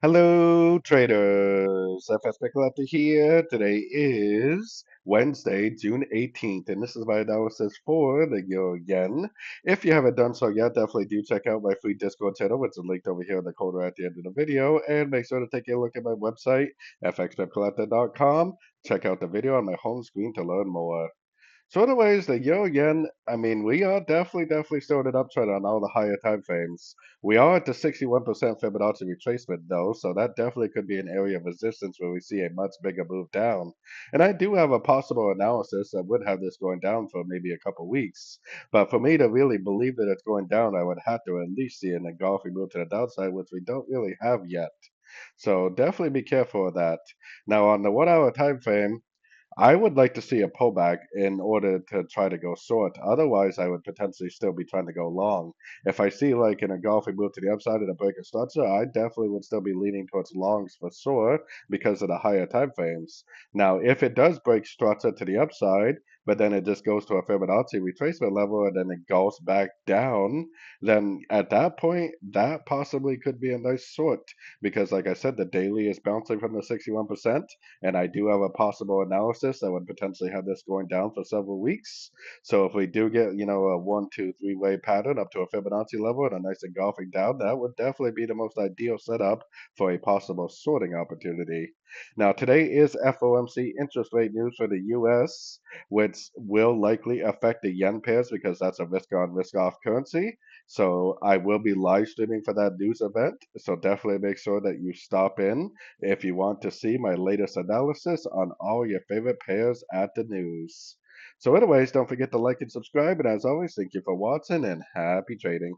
Hello, traders. FX Pip Collector here. Today is Wednesday, June 18th, and this is my analysis for the euro yen. If you haven't done so yet, definitely do check out my free Discord channel, which is linked over here in the corner at the end of the video, and make sure to take a look at my website, fxpipcollector.com. Check out the video on my home screen to learn more. So anyways, the euro yen, I mean, we are definitely still in an uptrend on all the higher time frames. We are at the 61% Fibonacci retracement though, so that definitely could be an area of resistance where we see a much bigger move down. And I do have a possible analysis that would have this going down for maybe a couple weeks. But for me to really believe that it's going down, I would have to at least see an engulfing move to the downside, which we don't really have yet. So definitely be careful of that. Now on the 1 hour time frame, I would like to see a pullback in order to try to go short. Otherwise, I would potentially still be trying to go long. If I see like an engulfing move to the upside and a break of structure, I definitely would still be leaning towards longs for sure because of the higher time frames. Now, if it does break structure to the upside, but then it just goes to a Fibonacci retracement level and then it goes back down, then at that point, that possibly could be a nice short because, like I said, the daily is bouncing from the 61%. And I do have a possible analysis that would potentially have this going down for several weeks. So if we do get, a 1, 2, 3 way pattern up to a Fibonacci level and a nice engulfing down, that would definitely be the most ideal setup for a possible sorting opportunity. Now, today is FOMC interest rate news for the US, which will likely affect the yen pairs because that's a risk on, risk off currency. So I will be live streaming for that news event. So definitely make sure that you stop in if you want to see my latest analysis on all your favorite pairs at the news. So anyways, don't forget to like and subscribe. And as always, thank you for watching and happy trading.